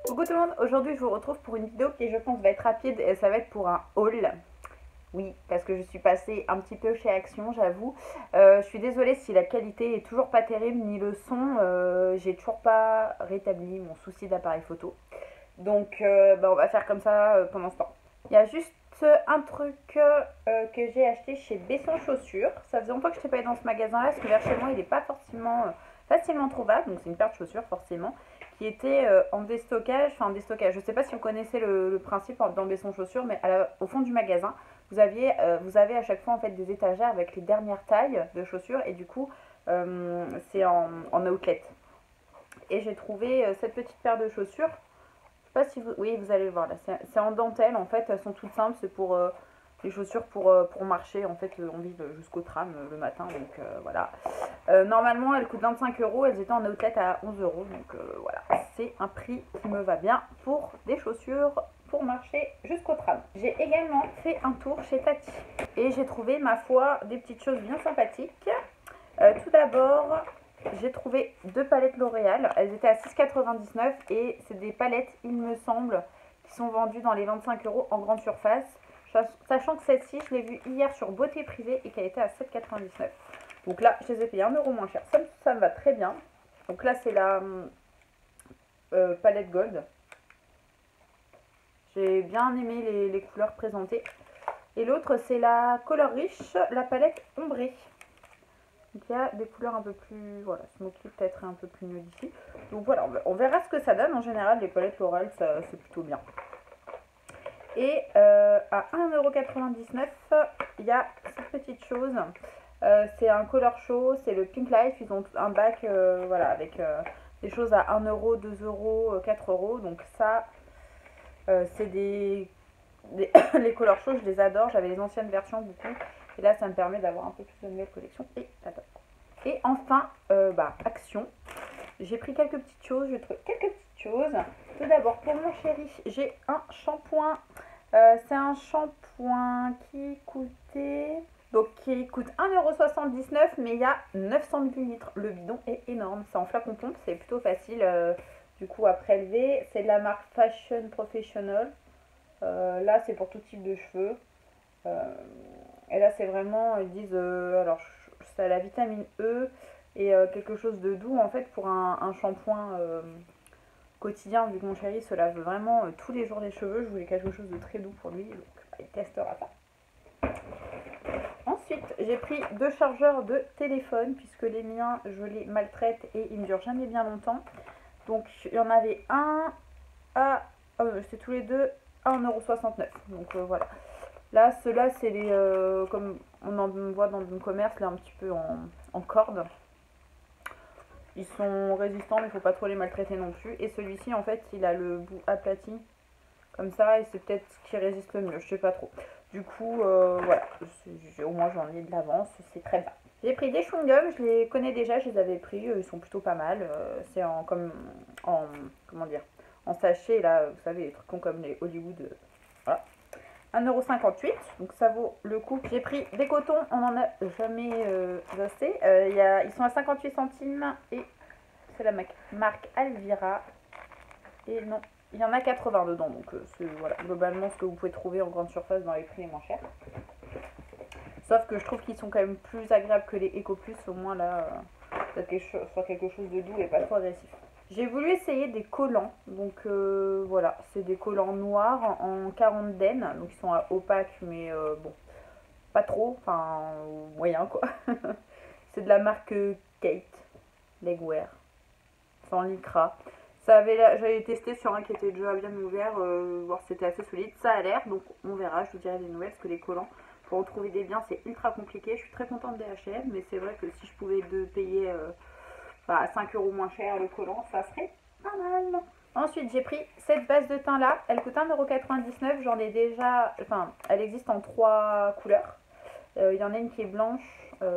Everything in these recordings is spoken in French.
Coucou tout le monde, aujourd'hui je vous retrouve pour une vidéo qui je pense va être rapide et ça va être pour un haul. Oui, parce que je suis passée un petit peu chez Action, j'avoue. Je suis désolée si la qualité est toujours pas terrible, ni le son. J'ai toujours pas rétabli mon souci d'appareil photo. Donc on va faire comme ça pendant ce temps. Il y a juste un truc que j'ai acheté chez Besson Chaussures. Ça faisait longtemps que je n'étais pas allée dans ce magasin-là, parce que vers chez moi il n'est pas forcément facilement trouvable. Donc c'est une paire de chaussures forcément, qui était en déstockage. Enfin en déstockage, je ne sais pas si vous connaissez le principe dans Besson Chaussures, mais au fond du magasin, vous avez à chaque fois en fait des étagères avec les dernières tailles de chaussures, et du coup c'est en outlet. Et j'ai trouvé cette petite paire de chaussures. Je sais pas si vous... Oui, vous allez le voir là. C'est en dentelle en fait. Elles sont toutes simples. C'est pour les chaussures pour marcher en fait en ville jusqu'au tram le matin. Donc voilà. Normalement, elles coûtent 25 €. Elles étaient en outlet à 11 €. Donc voilà. C'est un prix qui me va bien pour des chaussures pour marcher jusqu'au tram. J'ai également fait un tour chez Tati. Et j'ai trouvé, ma foi, des petites choses bien sympathiques. Tout d'abord, j'ai trouvé deux palettes L'Oréal. Elles étaient à 6,99 € et c'est des palettes, il me semble, qui sont vendues dans les 25 € en grande surface. Sachant que celle-ci, je l'ai vue hier sur Beauté Privée et qu'elle était à 7,99 €. Donc là, je les ai payées 1 € moins cher. Ça me va très bien. Donc là, c'est la palette Gold. J'ai bien aimé les couleurs présentées. Et l'autre, c'est la Color Rich, la palette Ombrée. Donc il y a des couleurs un peu plus, voilà, smoky peut-être un peu plus mieux d'ici. Donc voilà, on verra ce que ça donne. En général, les palettes L'Oréal, c'est plutôt bien. Et à 1,99 €, il y a cette petite chose. C'est un color show, c'est le Pink Life. Ils ont un bac voilà, avec des choses à 1 €, 2 €, 4 €. Donc ça, c'est les color show, je les adore. J'avais les anciennes versions beaucoup. Et là, ça me permet d'avoir un peu plus de nouvelles collections. Et j'adore. Et enfin, Action. J'ai pris quelques petites choses. J'ai trouvé quelques petites choses. Tout d'abord, pour mon chéri, j'ai un shampoing. C'est un shampoing qui coûtait... Donc, qui coûte 1,79 €, mais il y a 900 ml. Le bidon est énorme. C'est en flacon pompe. C'est plutôt facile, du coup, à prélever. C'est de la marque Fashion Professional. Là, c'est pour tout type de cheveux. Et là, c'est vraiment, ils disent, alors, c'est la vitamine E et quelque chose de doux, en fait, pour un shampoing quotidien, vu que mon chéri se lave vraiment tous les jours les cheveux. Je voulais quelque chose de très doux pour lui, donc il testera ça. Ensuite, j'ai pris deux chargeurs de téléphone, puisque les miens, je les maltraite et ils ne durent jamais bien longtemps. Donc, il y en avait un à, c'est tous les deux à 1,69 €. Donc, voilà. Là, ceux-là, c'est les, comme on en voit dans le commerce, là, un petit peu en corde. Ils sont résistants, mais il ne faut pas trop les maltraiter non plus. Et celui-ci, en fait, il a le bout aplati, comme ça, et c'est peut-être ce qui résiste le mieux, je sais pas trop. Du coup, voilà, au moins j'en ai de l'avance, c'est très bien. J'ai pris des chewing-gums, je les connais déjà, je les avais pris, ils sont plutôt pas mal. C'est comment dire, en sachet, là, vous savez, les trucs comme les Hollywood, voilà. 1,58 €, donc ça vaut le coup. J'ai pris des cotons, on n'en a jamais assez. Ils sont à 58 centimes et c'est la marque Alvira. Et non, il y en a 80 dedans, donc c'est voilà, globalement ce que vous pouvez trouver en grande surface dans les prix les moins chers. Sauf que je trouve qu'ils sont quand même plus agréables que les Eco Plus, au moins là, soit quelque chose de doux et pas trop agressif. J'ai voulu essayer des collants, donc voilà, c'est des collants noirs en 40 den, donc ils sont opaques, mais bon, pas trop, enfin moyen quoi. C'est de la marque Kate Legwear, sans lycra. J'avais testé sur un qui était déjà bien ouvert, voir si c'était assez solide, ça a l'air, donc on verra, je vous dirai des nouvelles, parce que les collants, pour en trouver des biens, c'est ultra compliqué. Je suis très contente des H&M, mais c'est vrai que si je pouvais payer... à 5 € moins cher le collant, ça serait pas mal. Ensuite, j'ai pris cette base de teint là. Elle coûte 1,99 €. J'en ai déjà... Enfin, elle existe en 3 couleurs. Il y en a une qui est blanche,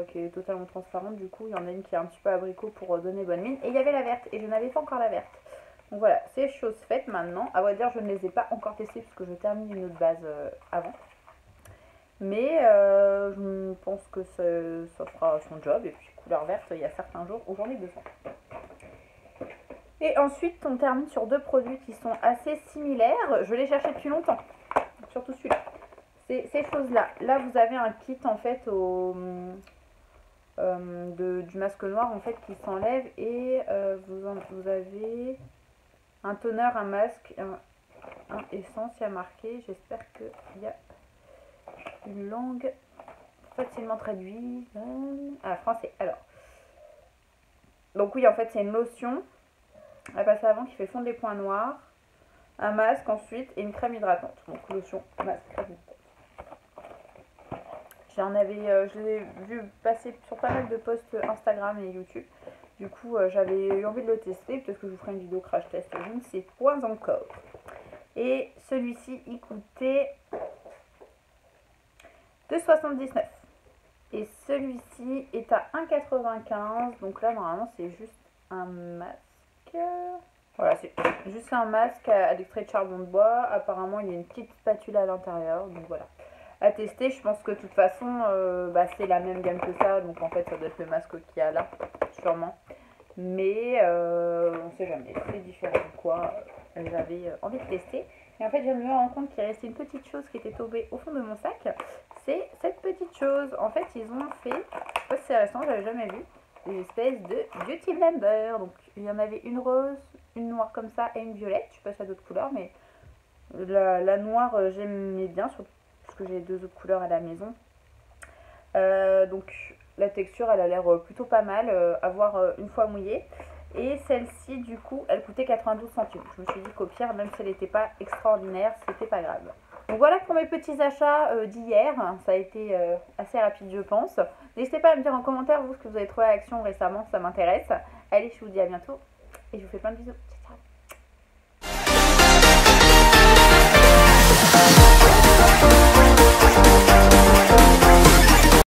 qui est totalement transparente. Du coup, il y en a une qui est un petit peu abricot pour donner bonne mine. Et il y avait la verte. Et je n'avais pas encore la verte. Donc voilà, c'est chose faite maintenant. À vrai dire, je ne les ai pas encore testées puisque je termine une autre base avant. que ça fera son job. Et puis couleur verte, il y a certains jours où j'en ai besoin. Et ensuite, on termine sur deux produits qui sont assez similaires. Je les cherchais depuis longtemps, surtout celui-là. C'est ces choses-là. Là, vous avez un kit en fait du masque noir en fait qui s'enlève et vous avez un toner, un masque, un essence, il y a marqué. J'espère qu'il y a une langue facilement traduite. Ah, français. Alors, donc oui, en fait, c'est une lotion à passer avant qui fait fondre les points noirs, un masque ensuite et une crème hydratante. Donc lotion, masque, crème hydratante. Je l'ai vu passer sur pas mal de posts Instagram et YouTube. Du coup, j'avais eu envie de le tester. Peut-être que je vous ferai une vidéo crash test, je ne sais point encore. Et celui-ci, il coûtait 2,79. Et celui-ci est à 1,95. Donc là, normalement, c'est juste un masque. Voilà, c'est juste un masque à l'extrait de charbon de bois. Apparemment, il y a une petite spatule à l'intérieur. Donc voilà. À tester, je pense que de toute façon, c'est la même gamme que ça. Donc en fait, ça doit être le masque qu'il y a là, sûrement. Mais on ne sait jamais. C'est différent ou quoi. J'avais envie de tester. Et en fait, je viens de me rendre compte qu'il restait une petite chose qui était tombée au fond de mon sac. C'est cette petite chose. En fait, ils ont fait, je sais pas si c'est récent, j'avais jamais vu, des espèces de beauty blender. Donc, il y en avait une rose, une noire comme ça et une violette. Je sais pas si y a d'autres couleurs, mais la noire, j'aimais bien, surtout parce que j'ai deux autres couleurs à la maison. Donc, la texture, elle a l'air plutôt pas mal à voir une fois mouillée. Et celle-ci, du coup, elle coûtait 92 centimes. Je me suis dit qu'au pire, même si elle n'était pas extraordinaire, c'était pas grave. Donc voilà pour mes petits achats d'hier. Ça a été assez rapide, je pense. N'hésitez pas à me dire en commentaire, vous, ce que vous avez trouvé à Action récemment, ça m'intéresse. Allez, je vous dis à bientôt. Et je vous fais plein de bisous. Ciao, ciao.